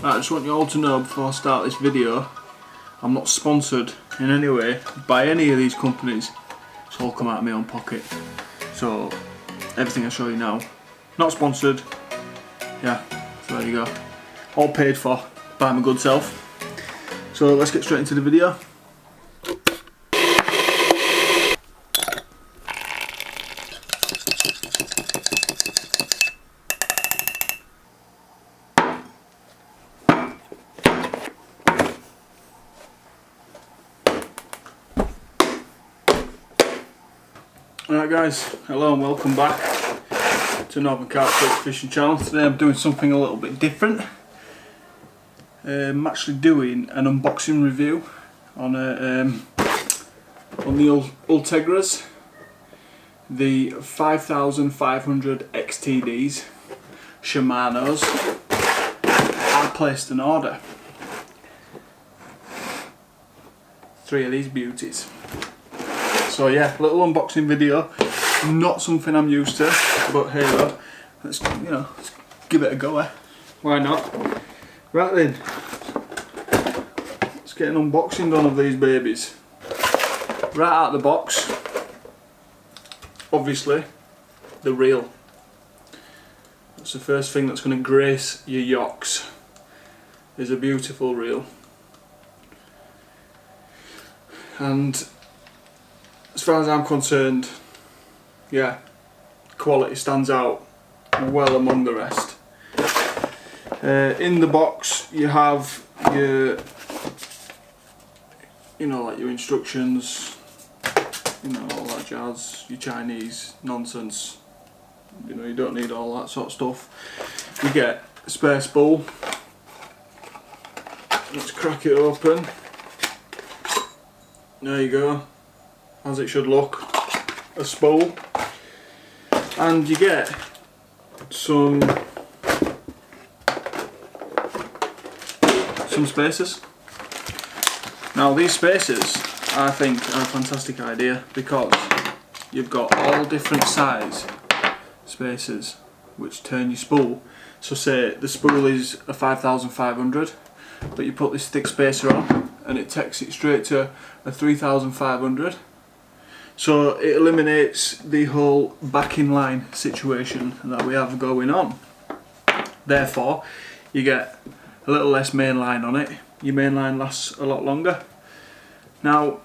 Right, I just want you all to know before I start this video, I'm not sponsored in any way by any of these companies. It's all come out of my own pocket. So everything I show you now, not sponsored. Yeah, so there you go. All paid for by my good self. So let's get straight into the video. Alright guys, hello and welcome back to Northern Carp Fishing Channel. Today I'm doing something a little bit different. I'm actually doing an unboxing review on the ULTEGRAs, the 5500 XTDs, Shimano's. I placed an order. 3 of these beauties. So yeah, little unboxing video, not something I'm used to, but hey though, let's give it a go, eh? Why not? Right then, let's get an unboxing done of these babies. Right out of the box, obviously, the reel. That's the first thing that's going to grace your yokes, is a beautiful reel. And as far as I'm concerned, yeah, quality stands out well among the rest. In the box you have your, like your instructions, all that jazz, your Chinese nonsense. You don't need all that sort of stuff. You get a spare spool. Let's crack it open. There you go. As it should look, a spool, and you get some spacers. Now these spacers I think are a fantastic idea because you've got all different size spacers which turn your spool. So say the spool is a 5500, but you put this thick spacer on and it takes it straight to a 3500. So it eliminates the whole backing line situation that we have going on. Therefore, you get a little less main line on it. Your main line lasts a lot longer. Now,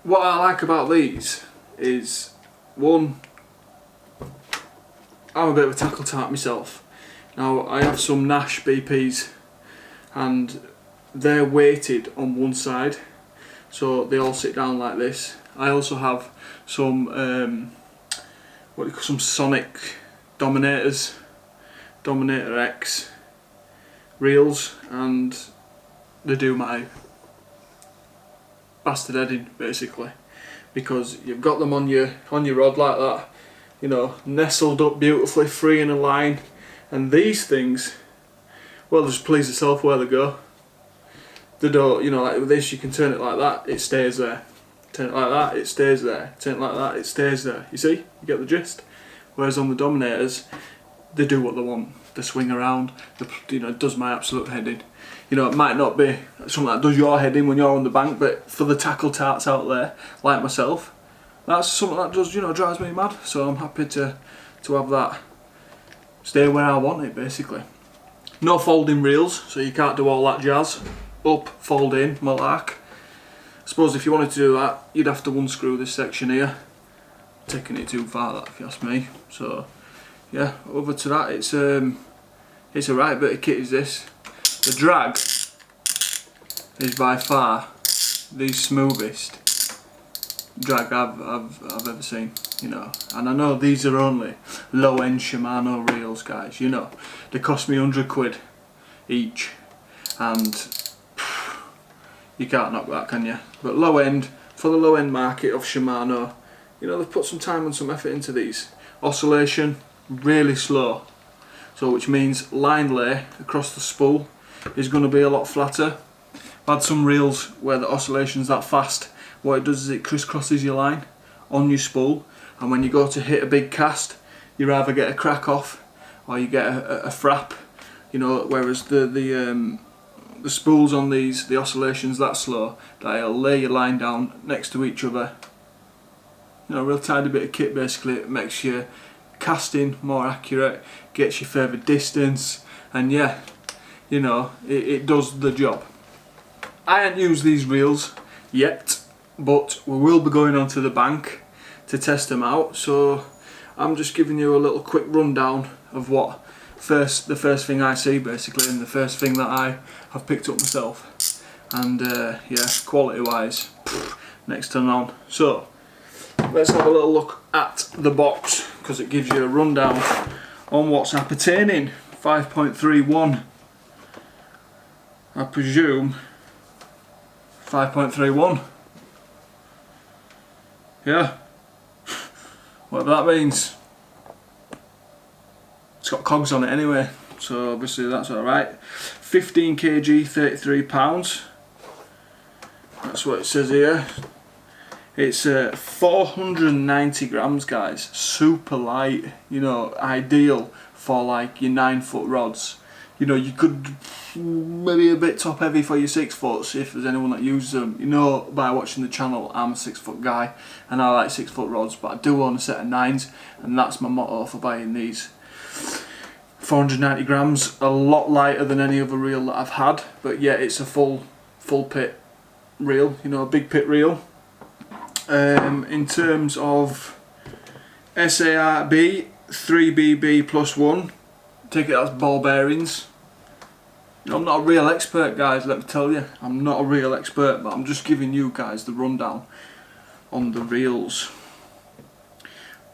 what I like about these is, one, I'm a bit of a tackle tart myself. Now, I have some Nash BPs and they're weighted on one side. So they all sit down like this. I also have some some Sonic Dominators, Dominator X reels, and they do my bastard heading basically, because you've got them on your rod like that, nestled up beautifully, free in a line, and these things, well, just please yourself where they go. They don't, like with this, you can turn it like that, it stays there. Turn it like that, it stays there. Turn it like that, it stays there. You see? You get the gist? Whereas on the Dominators, they do what they want. They swing around, it does my absolute heading. It might not be something that does your heading when you're on the bank, but for the tackle tarts out there, like myself, that's something that does, drives me mad. So I'm happy to have that stay where I want it, basically. No folding reels, so you can't do all that jazz. Up, fold in, malark. I suppose if you wanted to do that, you'd have to unscrew this section here. Taking it too far, that, if you ask me. So yeah, over to that. It's a right bit of kit, is this. The drag is by far the smoothest drag I've ever seen. And I know these are only low-end Shimano reels, guys. They cost me 100 quid each, and you can't knock that, can you? But low end, for the low end market of Shimano, they've put some time and some effort into these. Oscillation, really slow. So which means line lay across the spool is going to be a lot flatter. I've had some reels where the oscillation's that fast, what it does is it crisscrosses your line on your spool, and when you go to hit a big cast, you either get a crack off or you get a frap, you know, whereas the spools on these, the oscillation's that slow that it'll lay your line down next to each other. You know, a real tidy bit of kit basically. It makes your casting more accurate, gets you further distance, and yeah, you know, it does the job. I haven't used these reels yet, but we will be going onto the bank to test them out, so I'm just giving you a little quick rundown of what the first thing I see basically, and the first thing that I have picked up myself. And yeah, quality wise, next to none. So let's have a little look at the box, because it gives you a rundown on what's appertaining. 5.31, I presume 5.31, yeah, whatever that means. It's got cogs on it anyway, so obviously that's alright. 15 kg, 33 pounds, that's what it says here. It's 490 grams, guys. Super light, you know, ideal for like your 9-foot rods. You know, you could maybe a bit top heavy for your 6-foots if there's anyone that uses them. You know, by watching the channel, I'm a 6-foot guy and I like 6-foot rods, but I do own a set of 9s, and that's my motto for buying these. 490 grams, a lot lighter than any other reel that I've had, but yeah, it's a full pit reel, you know, a big pit reel. In terms of SARB 3BB plus 1, take it as ball bearings. You know, I'm not a real expert, guys, let me tell you. I'm not a real expert, but I'm just giving you guys the rundown on the reels.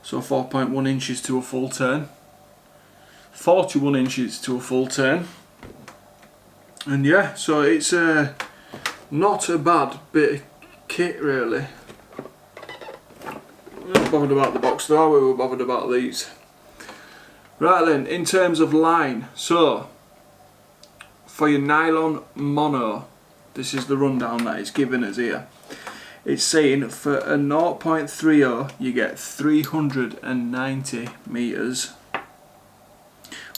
So 4.1 inches to a full turn, 41 inches to a full turn, and yeah, so it's not a bad bit of kit really. We're not bothered about the box though, we were bothered about these. Right then, in terms of line, so for your nylon mono, this is the rundown that it's given us here. It's saying for a 0.30 you get 390 metres.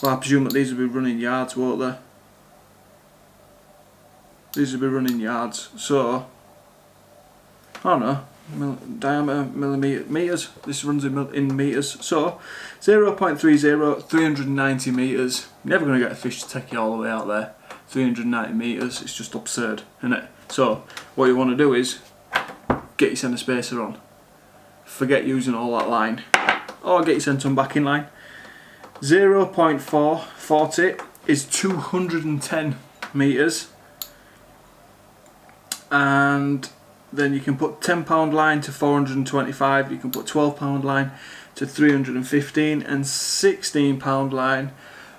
Well, I presume that these will be running yards, won't they? These will be running yards, so I don't know, diameter meters. This runs in meters, so 0.30, 390 meters. You're never going to get a fish to take you all the way out there. 390 meters, it's just absurd, isn't it? So what you want to do is get your centre spacer on. Forget using all that line, or get your centre on backing line. 0.440 is 210 meters, and then you can put £10 line to 425, you can put £12 line to 315, and £16 line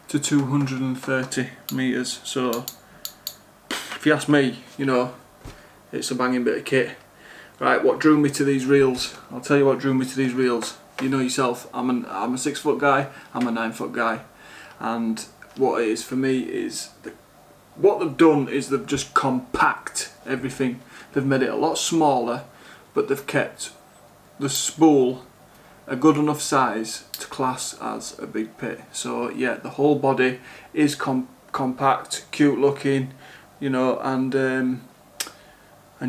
to 230 meters. So if you ask me, you know, it's a banging bit of kit. Right, what drew me to these reels? I'll tell you what drew me to these reels. You know yourself, I'm a 6-foot guy, I'm a 9-foot guy, and what it is for me is what they've done is they've just compact everything. They've made it a lot smaller, but they've kept the spool a good enough size to class as a big pit. So yeah, the whole body is compact, cute looking, you know, and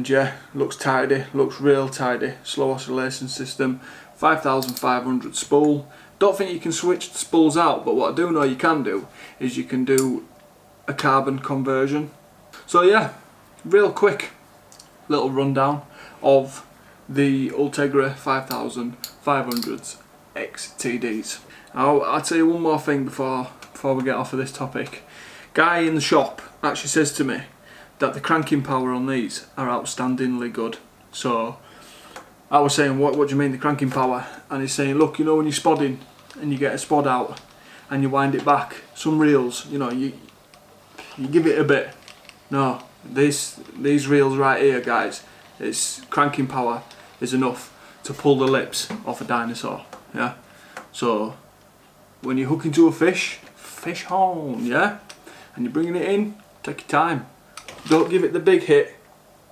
yeah, looks tidy, looks real tidy. Slow oscillation system, 5,500 spool. Don't think you can switch the spools out, but what I do know you can do is you can do a carbon conversion. So yeah, real quick little rundown of the ULTEGRA 5500s XTDs. I'll tell you one more thing before we get off of this topic. Guy in the shop actually says to me that the cranking power on these are outstandingly good. So I was saying, what do you mean the cranking power? And he's saying, look, you know when you're spodding and you get a spod out and you wind it back, some reels, you know, you give it a bit. No, these reels right here, guys, it's cranking power is enough to pull the lips off a dinosaur. Yeah, so when you're hooking to a fish home, yeah, and you're bringing it in, take your time. Don't give it the big hit,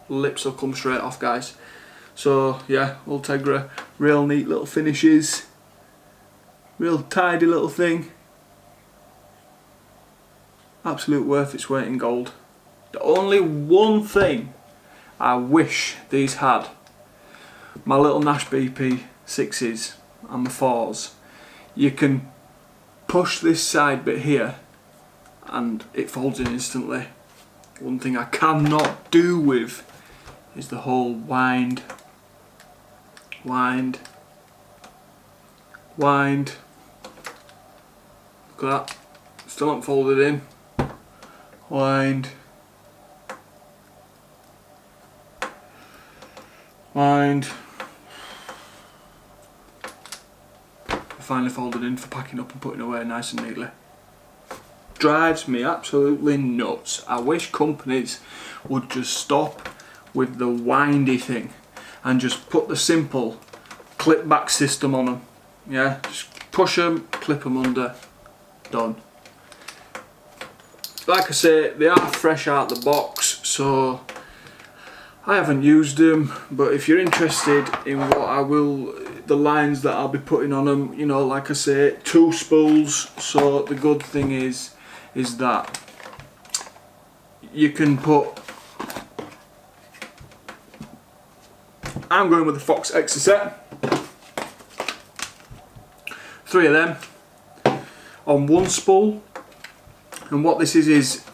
lips will come straight off, guys. So yeah, ULTEGRA, real neat little finishes, real tidy little thing. absolute worth its weight in gold. The only one thing I wish these had, my little Nash BP 6s and my 4s, you can push this side bit here and it folds in instantly. One thing I cannot do with is the whole wind, wind, wind. Look at that, still not folded in. Wind, wind. Finally folded in for packing up and putting away nice and neatly. Drives me absolutely nuts. I wish companies would just stop with the windy thing and just put the simple clip back system on them. Yeah, just push them, clip them under, done. Like I say, they are fresh out the box, so I haven't used them, but if you're interested in what I will, the lines that I'll be putting on them, you know, like I say, 2 spools. So the good thing is that you can put, I'm going with the Fox XTD, 3 of them on 1 spool. And what this is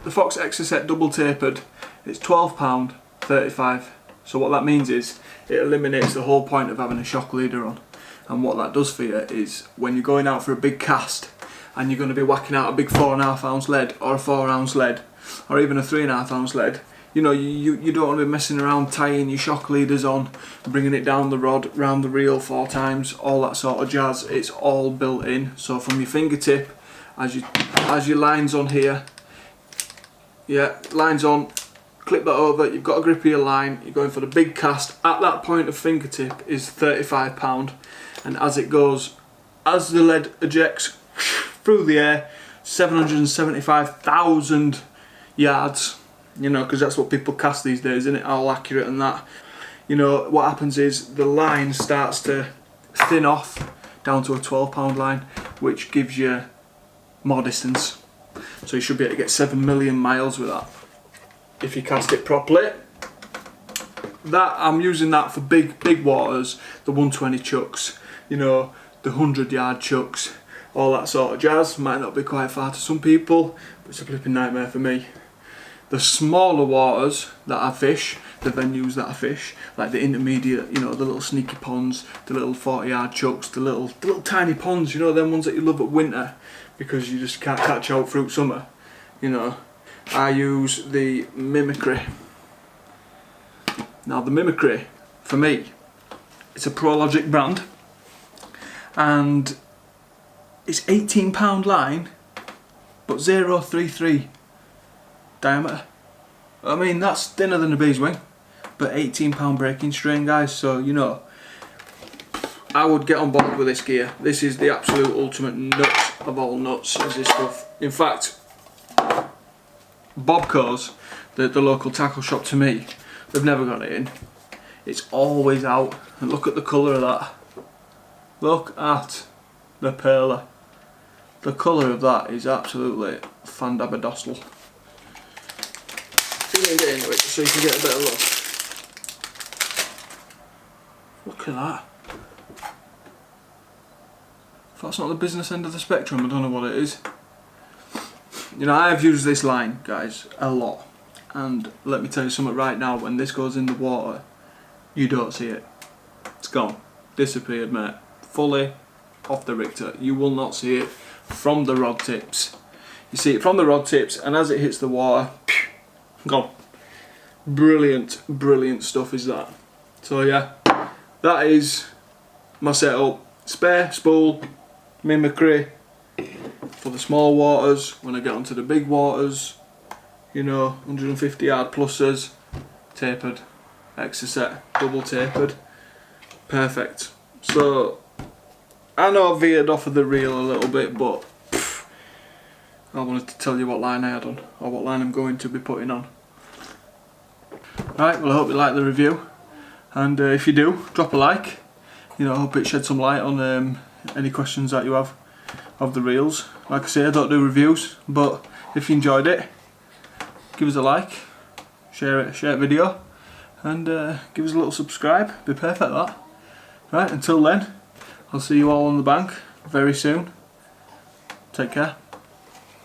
the Fox XTD double tapered. It's £12.35. So what that means is it eliminates the whole point of having a shock leader on. And what that does for you is when you're going out for a big cast and you're going to be whacking out a big 4.5 ounce lead or a 4 ounce lead or even a 3.5 ounce lead, you know, you don't want to be messing around tying your shock leaders on, bringing it down the rod, round the reel 4 times, all that sort of jazz. It's all built in. So from your fingertip, as your lines on here, yeah, lines on, clip that over, you've got a grip of your line, you're going for the big cast. At that point of fingertip is £35, and as it goes, as the lead ejects through the air, 775,000 yards, you know, because that's what people cast these days, isn't it? All accurate and that. You know, what happens is the line starts to thin off down to a 12-pound line, which gives you more distance. So you should be able to get 7 million miles with that if you cast it properly. That I'm using that for big waters, the 120 chucks, you know, the 100-yard chucks, all that sort of jazz. Might not be quite far to some people, but it's a flipping nightmare for me. The smaller waters that I fish, the venues that I fish, like the intermediate, you know, the little sneaky ponds, the little 40-yard chucks, the little tiny ponds, you know, them ones that you love at winter because you just can't catch out through summer, you know. I use the Mimicry. Now the Mimicry, for me, it's a ProLogic brand, and it's £18 line, but 0.33 diameter. I mean, that's thinner than a bee's wing, but £18 breaking strain, guys. So you know, I would get on board with this gear. This is the absolute ultimate nut of all nuts, is this stuff. In fact, Bobco's, the local tackle shop to me, they've never got it in. It's always out, and look at the colour of that. Look at the perler. The colour of that is absolutely fandabadossal. I'm going to get into it so you can get a better look. Look at that. If that's not the business end of the spectrum, I don't know what it is. You know, I have used this line, guys, a lot. And let me tell you something right now, when this goes in the water, you don't see it. It's gone. Disappeared, mate. Fully off the Richter. You will not see it from the rod tips. You see it from the rod tips, and as it hits the water, gone. Brilliant, brilliant stuff is that. So yeah, that is my setup. Spare spool, Mimicry for the small waters. When I get onto the big waters, you know, 150 yard pluses, tapered, XTD, double tapered, perfect. So I know I veered off of the reel a little bit, but I wanted to tell you what line I had on, or what line I'm going to be putting on. Right, well I hope you like the review, and if you do, drop a like. You know, I hope it shed some light on any questions that you have of the reels. Like I say, I don't do reviews, but If you enjoyed it, give us a like, share the video, and give us a little subscribe. Be perfect that. Right, until then, I'll see you all on the bank very soon. Take care.